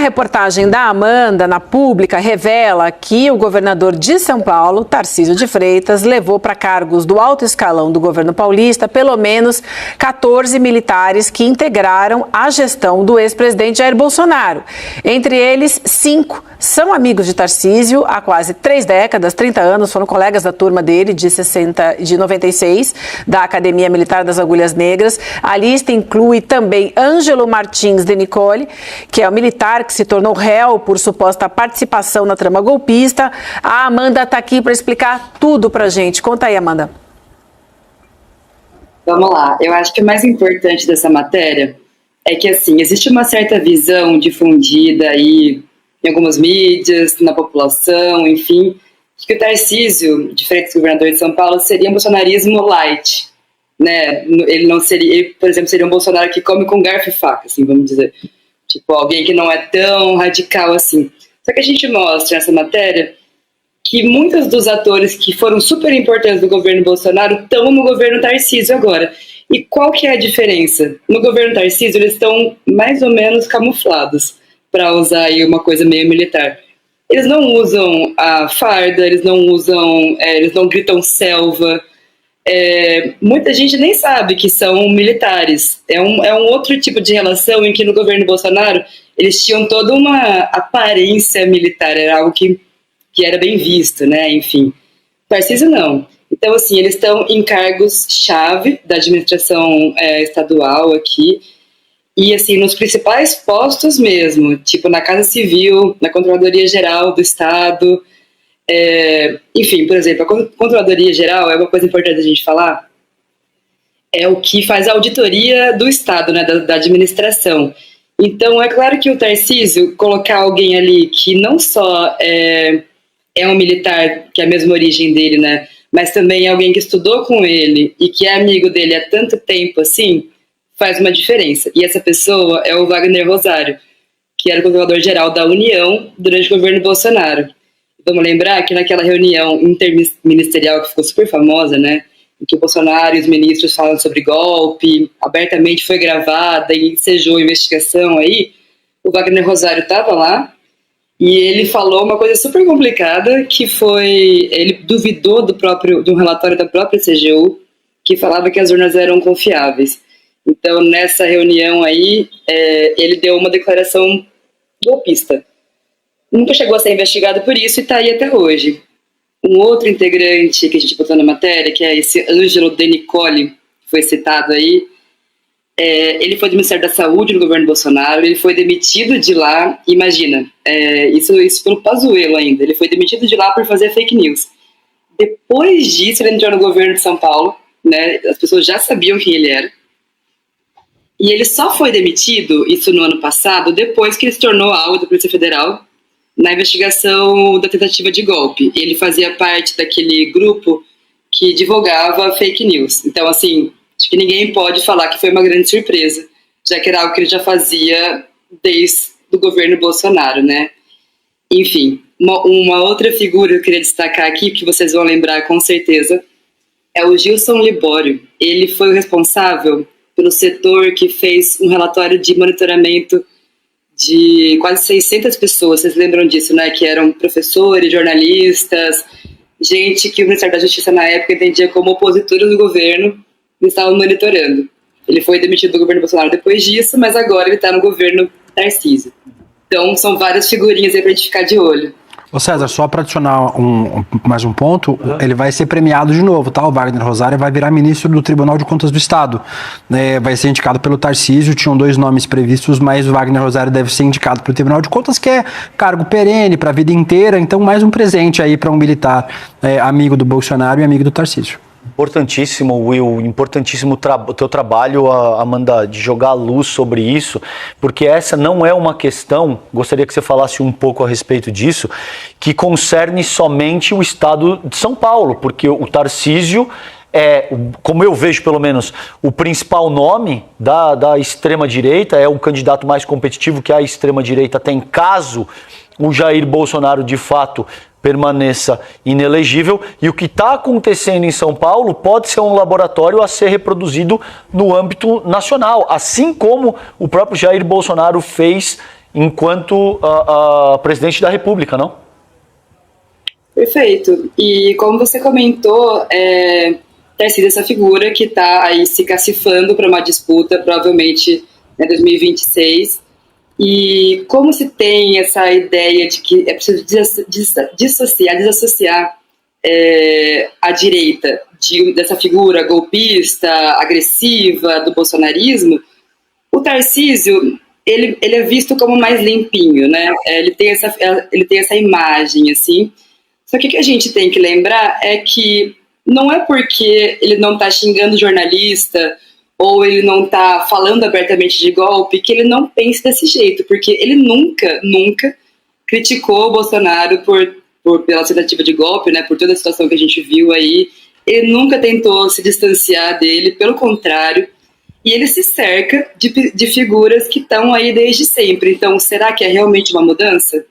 reportagem da Amanda na Pública revela que o governador de São Paulo, Tarcísio de Freitas, levou para cargos do alto escalão do governo paulista pelo menos 14 militares que integraram a gestão do ex-presidente Jair Bolsonaro. Entre eles, 5 são amigos de Tarcísio há quase 3 décadas, 30 anos, foram colegas da turma dele de 96, da Academia Militar das Agulhas Negras. A lista inclui também Ângelo Martins de Nicole, que é o militar que se tornou réu por suposta participação na trama golpista. A Amanda está aqui para explicar tudo para a gente. Conta aí, Amanda. Vamos lá. Eu acho que o mais importante dessa matéria é que, assim, existe uma certa visão difundida aí em algumas mídias, na população, enfim, que o Tarcísio, de Freitas, governador de São Paulo, seria um bolsonarismo light, né? Ele não seria, ele, por exemplo, seria um Bolsonaro que come com garfo e faca, assim, vamos dizer. Tipo, alguém que não é tão radical assim. Só que a gente mostra nessa matéria que muitos dos atores que foram super importantes do governo Bolsonaro estão no governo Tarcísio agora. E qual que é a diferença? No governo Tarcísio, eles estão mais ou menos camuflados, para usar aí uma coisa meio militar. Eles não usam a farda, eles não gritam selva. Muita gente nem sabe que são militares. É um outro tipo de relação em que no governo Bolsonaro eles tinham toda uma aparência militar, era algo que era bem visto, né? Enfim. Tarcísio não. Então, assim, eles estão em cargos-chave da administração estadual aqui, e, assim, nos principais postos mesmo, tipo na Casa Civil, na Controladoria Geral do Estado. Enfim, por exemplo, a Controladoria Geral é uma coisa importante a gente falar, é o que faz a auditoria do Estado, né, da administração. Então, é claro que o Tarcísio colocar alguém ali que não só é um militar, que é a mesma origem dele, né, mas também é alguém que estudou com ele e que é amigo dele há tanto tempo assim, faz uma diferença. E essa pessoa é o Wagner Rosário, que era o controlador-geral da União durante o governo Bolsonaro. Vamos lembrar que naquela reunião interministerial que ficou super famosa, né, em que o Bolsonaro e os ministros falam sobre golpe, abertamente foi gravada e ensejou a investigação aí, o Wagner Rosário estava lá e ele falou uma coisa super complicada, que foi, ele duvidou do relatório da própria CGU, que falava que as urnas eram confiáveis. Então, nessa reunião aí, ele deu uma declaração golpista. Nunca chegou a ser investigado por isso e está aí até hoje. Um outro integrante que a gente botou na matéria, que é esse Ângelo de Nicole, que foi citado aí, ele foi do Ministério da Saúde no governo Bolsonaro, ele foi demitido de lá, imagina, isso pelo Pazuello ainda, ele foi demitido de lá por fazer fake news. Depois disso, ele entrou no governo de São Paulo, né, as pessoas já sabiam quem ele era, e ele só foi demitido, isso no ano passado, depois que ele se tornou alvo da Polícia Federal na investigação da tentativa de golpe. Ele fazia parte daquele grupo que divulgava fake news. Então, assim, acho que ninguém pode falar que foi uma grande surpresa, já que era algo que ele já fazia desde o governo Bolsonaro, né? Enfim, uma outra figura que eu queria destacar aqui, que vocês vão lembrar com certeza, é o Gilson Libório. Ele foi o responsável pelo setor que fez um relatório de monitoramento de quase 600 pessoas, vocês lembram disso, né? Que eram professores, jornalistas, gente que o Ministério da Justiça na época entendia como opositores do governo e estavam monitorando. Ele foi demitido do governo Bolsonaro depois disso, mas agora ele está no governo Tarcísio. Então, são várias figurinhas aí para a gente ficar de olho. Ô César, só para adicionar mais um ponto, ele vai ser premiado de novo, tá? O Wagner Rosário vai virar ministro do Tribunal de Contas do Estado. Vai ser indicado pelo Tarcísio, tinham 2 nomes previstos, mas o Wagner Rosário deve ser indicado pelo Tribunal de Contas, que é cargo perene para a vida inteira, então mais um presente aí para um militar amigo do Bolsonaro e amigo do Tarcísio. Importantíssimo, Will, importantíssimo o teu trabalho, Amanda, de jogar a luz sobre isso, porque essa não é uma questão, gostaria que você falasse um pouco a respeito disso, que concerne somente o estado de São Paulo, porque o Tarcísio é, como eu vejo pelo menos, o principal nome da extrema-direita, é o candidato mais competitivo que a extrema-direita tem, caso o Jair Bolsonaro de fato permaneça inelegível, e o que está acontecendo em São Paulo pode ser um laboratório a ser reproduzido no âmbito nacional, assim como o próprio Jair Bolsonaro fez enquanto a presidente da República, não? Perfeito. E como você comentou, Tarcísio é essa figura que está aí se cacifando para uma disputa, provavelmente em 2026. E como se tem essa ideia de que é preciso desassociar a direita dessa figura golpista, agressiva do bolsonarismo, o Tarcísio ele é visto como mais limpinho, né? Ele tem essa imagem, assim. Só que o que a gente tem que lembrar é que não é porque ele não está xingando jornalista ou ele não está falando abertamente de golpe que ele não pensa desse jeito, porque ele nunca criticou o Bolsonaro pela tentativa de golpe, né, por toda a situação que a gente viu aí. Ele nunca tentou se distanciar dele, pelo contrário, e ele se cerca de figuras que estão aí desde sempre. Então, será que é realmente uma mudança?